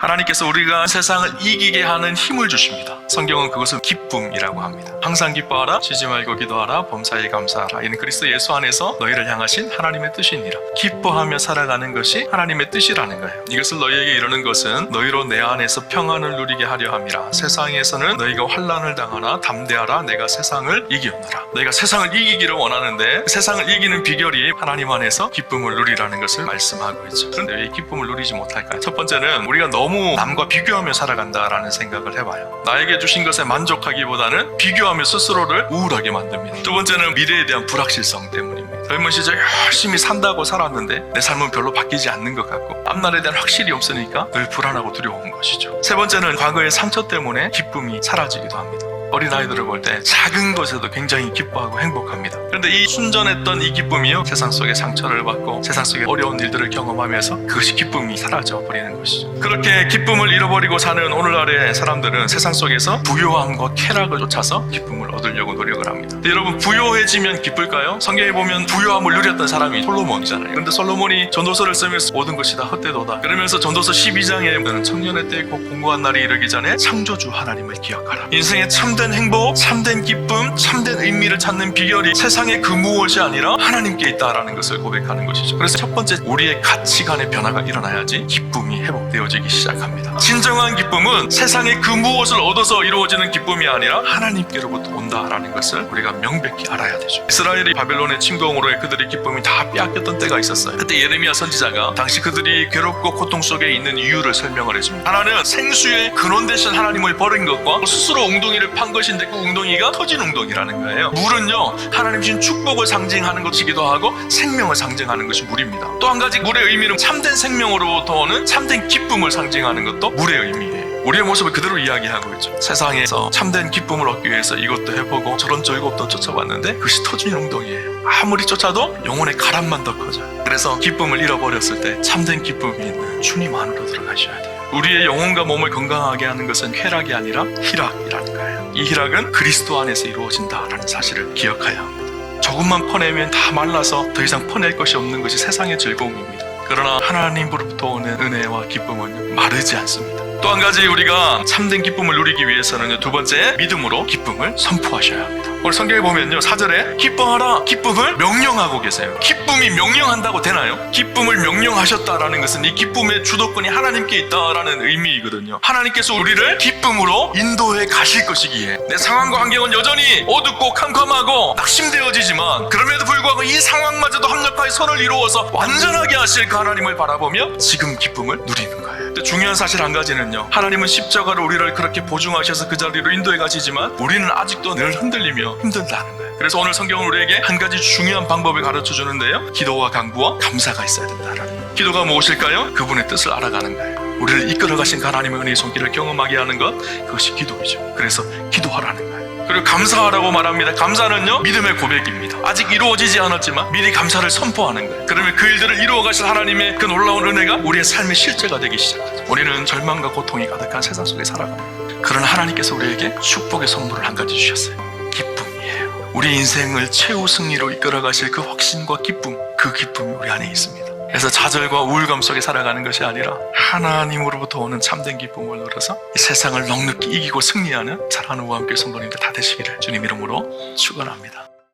하나님께서 우리가 세상을 이기게 하는 힘을 주십니다. 성경은 그것을 기쁨이라고 합니다. 항상 기뻐하라, 쉬지 말고 기도하라, 범사에 감사하라. 이는 그리스도 예수 안에서 너희를 향하신 하나님의 뜻이니라. 기뻐하며 살아가는 것이 하나님의 뜻이라는 거예요. 이것을 너희에게 이르는 것은 너희로 내 안에서 평안을 누리게 하려 함이라. 세상에서는 너희가 환난을 당하나 담대하라, 내가 세상을 이기었노라. 너희가 세상을 이기기를 원하는데 세상을 이기는 비결이 하나님 안에서 기쁨을 누리라는 것을 말씀하고 있죠. 그런데 왜 기쁨을 누리지 못할까요? 첫 번째는 우리가 너무 남과 비교하며 살아간다라는 생각을 해봐요. 나에게 주신 것에 만족하기보다는 비교하며 스스로를 우울하게 만듭니다. 두 번째는 미래에 대한 불확실성 때문입니다. 젊은 시절 열심히 산다고 살았는데 내 삶은 별로 바뀌지 않는 것 같고 앞날에 대한 확실이 없으니까 늘 불안하고 두려운 것이죠. 세 번째는 과거의 상처 때문에 기쁨이 사라지기도 합니다. 어린아이들을 볼 때 작은 것에도 굉장히 기뻐하고 행복합니다. 그런데 이 순전했던 이 기쁨이요, 세상 속에 상처를 받고 세상 속에 어려운 일들을 경험하면서 그것이 기쁨이 사라져 버리는 것이죠. 그렇게 기쁨을 잃어버리고 사는 오늘날의 사람들은 세상 속에서 부요함과 쾌락을 쫓아서 기쁨을 얻으려고 노력을 합니다. 근데 여러분, 부요해지면 기쁠까요? 성경에 보면 부요함을 누렸던 사람이 솔로몬이잖아요. 그런데 솔로몬이 전도서를 쓰면서 모든 것이 다 헛되도다 그러면서 전도서 12장에 너는 청년의 때에 곧 공고한 날이 이르기 전에 창조주 하나님을 기억하라. 인생의 참된 행복, 참된 기쁨, 참된 의미를 찾는 비결이 세상의 그 무엇이 아니라 하나님께 있다라는 것을 고백하는 것이죠. 그래서 첫 번째, 우리의 가치관의 변화가 일어나야지 기쁨이 회복되어지기 시작합니다. 진정한 기쁨은 세상의 그 무엇을 얻어서 이루어지는 기쁨이 아니라 하나님께로부터 온다라는 것을 우리가 명백히 알아야 되죠. 이스라엘이 바벨론의 침공으로 그들의 기쁨이 다 빼앗겼던 때가 있었어요. 그때 예레미야 선지자가 당시 그들이 괴롭고 고통 속에 있는 이유를 설명을 해줍니다. 하나는 생수의 근원 되신 하나님을 버린 것과 스스로 웅덩이를 판 것인데 그 웅덩이가 터진 웅덩이라는 거예요. 물은요, 하나님 주신 축복을 상징하는 것이기도 하고 생명을 상징하는 것이 물입니다. 또 한 가지 물의 의미는 참된 생명으로부터 오는 참된 기쁨을 상징하는 것도 물의 의미예요. 우리의 모습을 그대로 이야기하고 있죠. 세상에서 참된 기쁨을 얻기 위해서 이것도 해보고 저런 절곡도 쫓아봤는데 그것이 터진 웅덩이에요. 아무리 쫓아도 영혼의 가람만 더 커져요. 그래서 기쁨을 잃어버렸을 때 참된 기쁨이 있는 주님 안으로 들어가셔야 돼요. 우리의 영혼과 몸을 건강하게 하는 것은 쾌락이 아니라 희락이라는 거예요. 이 희락은 그리스도 안에서 이루어진다라는 사실을 기억해야 합니다. 조금만 퍼내면 다 말라서 더 이상 퍼낼 것이 없는 것이 세상의 즐거움입니다. 그러나 하나님으로부터 오는 은혜와 기쁨은 마르지 않습니다. 또 한 가지, 우리가 참된 기쁨을 누리기 위해서는 두 번째, 믿음으로 기쁨을 선포하셔야 합니다. 오늘 성경에 보면요, 4절에 기뻐하라, 기쁨을 명령하고 계세요. 기쁨이 명령한다고 되나요? 기쁨을 명령하셨다라는 것은 이 기쁨의 주도권이 하나님께 있다라는 의미이거든요. 하나님께서 우리를 기쁨으로 인도해 가실 것이기에 내 상황과 환경은 여전히 어둡고 캄캄하고 낙심되어지지만 그럼에도 불구하고 이 상황마저도 합력하여 선을 이루어서 완전하게 하실 그 하나님을 바라보며 지금 기쁨을 누리는 거예요. 중요한 사실 한 가지는요, 하나님은 십자가로 우리를 그렇게 보증하셔서 그 자리로 인도해 가시지만 우리는 아직도 늘 흔들리며 힘들다는 거예요. 그래서 오늘 성경은 우리에게 한 가지 중요한 방법을 가르쳐 주는데요, 기도와 간구와 감사가 있어야 된다라는 거예요. 기도가 무엇일까요? 그분의 뜻을 알아가는 거예요. 우리를 이끌어 가신 하나님의 은혜의 손길을 경험하게 하는 것, 그것이 기도이죠. 그래서 기도하라는 거예요. 그리고 감사하라고 말합니다. 감사는요, 믿음의 고백입니다. 아직 이루어지지 않았지만 미리 감사를 선포하는 거예요. 그러면 그 일들을 이루어 가실 하나님의 그 놀라운 은혜가 우리의 삶의 실제가 되기 시작하죠. 우리는 절망과 고통이 가득한 세상 속에 살아갑니다. 그러나 하나님께서 우리에게 축복의 선물을 한 가지 주셨어요. 기쁨이에요. 우리 인생을 최후 승리로 이끌어 가실 그 확신과 기쁨, 그 기쁨이 우리 안에 있습니다. 그래서 좌절과 우울감 속에 살아가는 것이 아니라 하나님으로부터 오는 참된 기쁨을 누려서 이 세상을 넉넉히 이기고 승리하는 사랑하는 우와 함께 성도님들 다 되시기를 주님 이름으로 축원합니다.